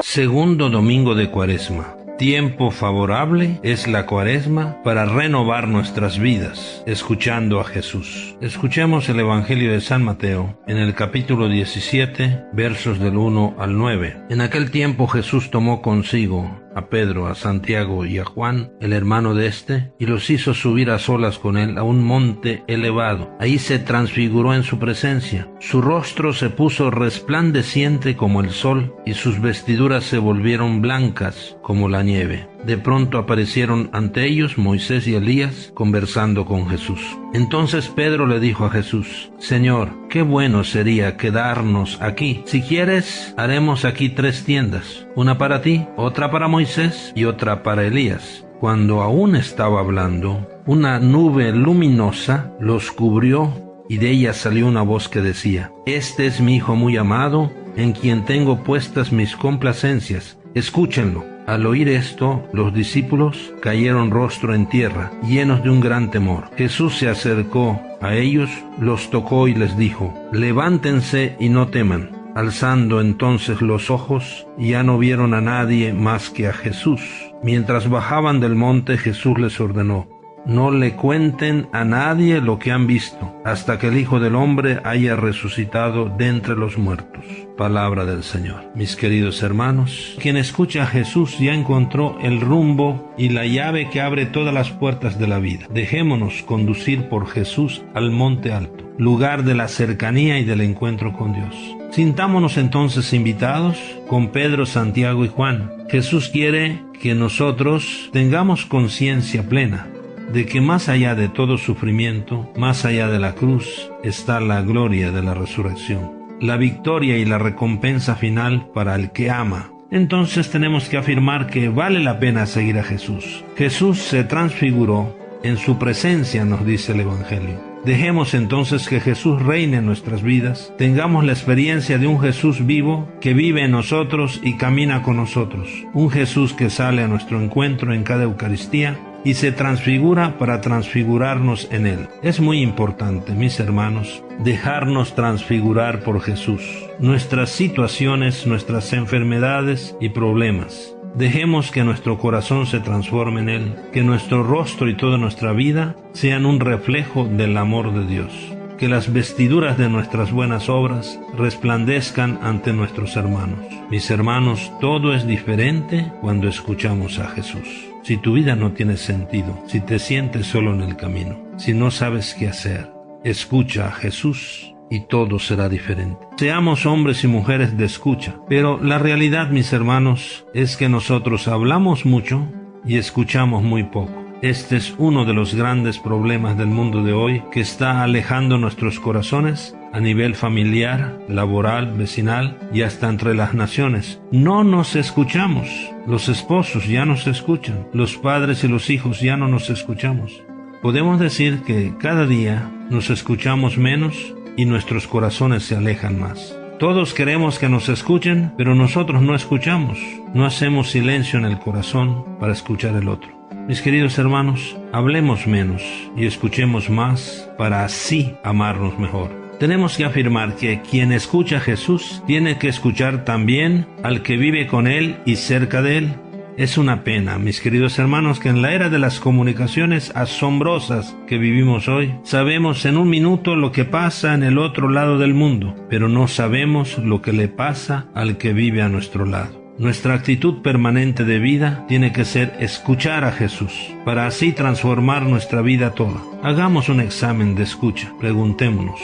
Segundo domingo de Cuaresma. Tiempo favorable es la Cuaresma para renovar nuestras vidas, escuchando a Jesús. Escuchemos el Evangelio de San Mateo, en el capítulo 17, versos del 1 al 9. En aquel tiempo Jesús tomó consigo a Pedro, a Santiago y a Juan, el hermano de éste, y los hizo subir a solas con él a un monte elevado. Ahí se transfiguró en su presencia. Su rostro se puso resplandeciente como el sol, y sus vestiduras se volvieron blancas como la nieve. De pronto aparecieron ante ellos Moisés y Elías conversando con Jesús. Entonces Pedro le dijo a Jesús: Señor, qué bueno sería quedarnos aquí. Si quieres, haremos aquí 3 tiendas, una para ti, otra para Moisés y otra para Elías. Cuando aún estaba hablando, una nube luminosa los cubrió y de ella salió una voz que decía: Este es mi Hijo muy amado, en quien tengo puestas mis complacencias. Escúchenlo. Al oír esto, los discípulos cayeron rostro en tierra, llenos de un gran temor. Jesús se acercó a ellos, los tocó y les dijo: Levántense y no teman. Alzando entonces los ojos, ya no vieron a nadie más que a Jesús. Mientras bajaban del monte, Jesús les ordenó: No le cuenten a nadie lo que han visto, hasta que el Hijo del Hombre haya resucitado de entre los muertos. Palabra del Señor. Mis queridos hermanos, quien escucha a Jesús ya encontró el rumbo y la llave que abre todas las puertas de la vida. Dejémonos conducir por Jesús al monte alto, lugar de la cercanía y del encuentro con Dios. Sintámonos entonces invitados con Pedro, Santiago y Juan. Jesús quiere que nosotros tengamos conciencia plena de que más allá de todo sufrimiento, más allá de la cruz, está la gloria de la resurrección, la victoria y la recompensa final para el que ama. Entonces tenemos que afirmar que vale la pena seguir a Jesús. Jesús se transfiguró en su presencia, nos dice el Evangelio. Dejemos entonces que Jesús reine en nuestras vidas, tengamos la experiencia de un Jesús vivo que vive en nosotros y camina con nosotros, un Jesús que sale a nuestro encuentro en cada Eucaristía y se transfigura para transfigurarnos en Él. Es muy importante, mis hermanos, dejarnos transfigurar por Jesús, nuestras situaciones, nuestras enfermedades y problemas. Dejemos que nuestro corazón se transforme en Él, que nuestro rostro y toda nuestra vida sean un reflejo del amor de Dios. Que las vestiduras de nuestras buenas obras resplandezcan ante nuestros hermanos. Mis hermanos, todo es diferente cuando escuchamos a Jesús. Si tu vida no tiene sentido, si te sientes solo en el camino, si no sabes qué hacer, escucha a Jesús y todo será diferente. Seamos hombres y mujeres de escucha, pero la realidad, mis hermanos, es que nosotros hablamos mucho y escuchamos muy poco. Este es uno de los grandes problemas del mundo de hoy, que está alejando nuestros corazones a nivel familiar, laboral, vecinal y hasta entre las naciones. No nos escuchamos. Los esposos ya no se escuchan. Los padres y los hijos ya no nos escuchamos. Podemos decir que cada día nos escuchamos menos y nuestros corazones se alejan más. Todos queremos que nos escuchen, pero nosotros no escuchamos. No hacemos silencio en el corazón para escuchar el otro. Mis queridos hermanos, hablemos menos y escuchemos más para así amarnos mejor. Tenemos que afirmar que quien escucha a Jesús tiene que escuchar también al que vive con Él y cerca de Él. Es una pena, mis queridos hermanos, que en la era de las comunicaciones asombrosas que vivimos hoy, sabemos en un minuto lo que pasa en el otro lado del mundo, pero no sabemos lo que le pasa al que vive a nuestro lado. Nuestra actitud permanente de vida tiene que ser escuchar a Jesús, para así transformar nuestra vida toda. Hagamos un examen de escucha. Preguntémonos: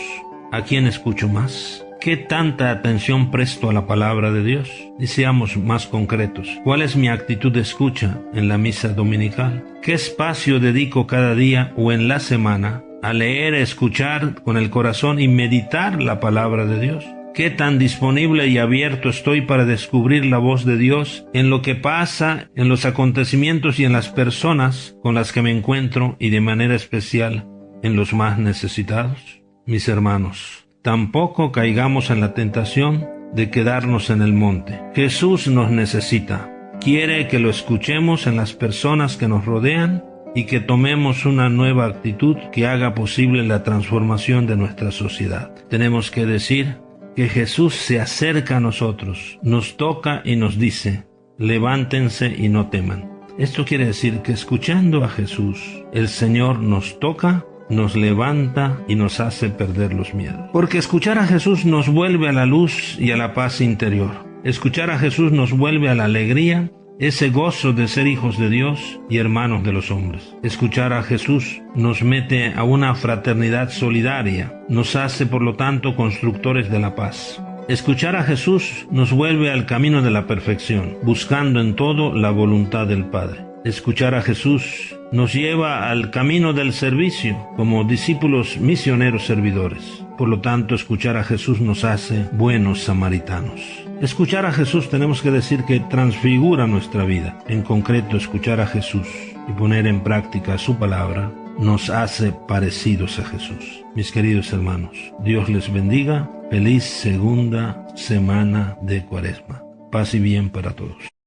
¿a quién escucho más? ¿Qué tanta atención presto a la palabra de Dios? Y seamos más concretos. ¿Cuál es mi actitud de escucha en la misa dominical? ¿Qué espacio dedico cada día o en la semana a leer, escuchar con el corazón y meditar la palabra de Dios? ¿Qué tan disponible y abierto estoy para descubrir la voz de Dios en lo que pasa, en los acontecimientos y en las personas con las que me encuentro, y de manera especial en los más necesitados? Mis hermanos, tampoco caigamos en la tentación de quedarnos en el monte. Jesús nos necesita. Quiere que lo escuchemos en las personas que nos rodean y que tomemos una nueva actitud que haga posible la transformación de nuestra sociedad. Tenemos que decir: que Jesús se acerca a nosotros, nos toca y nos dice: levántense y no teman. Esto quiere decir que escuchando a Jesús, el Señor nos toca, nos levanta y nos hace perder los miedos. Porque escuchar a Jesús nos vuelve a la luz y a la paz interior. Escuchar a Jesús nos vuelve a la alegría, ese gozo de ser hijos de Dios y hermanos de los hombres. Escuchar a Jesús nos mete a una fraternidad solidaria, nos hace por lo tanto constructores de la paz. Escuchar a Jesús nos vuelve al camino de la perfección, buscando en todo la voluntad del Padre. Escuchar a Jesús nos lleva al camino del servicio, como discípulos misioneros servidores. Por lo tanto, escuchar a Jesús nos hace buenos samaritanos. Escuchar a Jesús tenemos que decir que transfigura nuestra vida. En concreto, escuchar a Jesús y poner en práctica su palabra nos hace parecidos a Jesús. Mis queridos hermanos, Dios les bendiga. Feliz segunda semana de Cuaresma. Paz y bien para todos.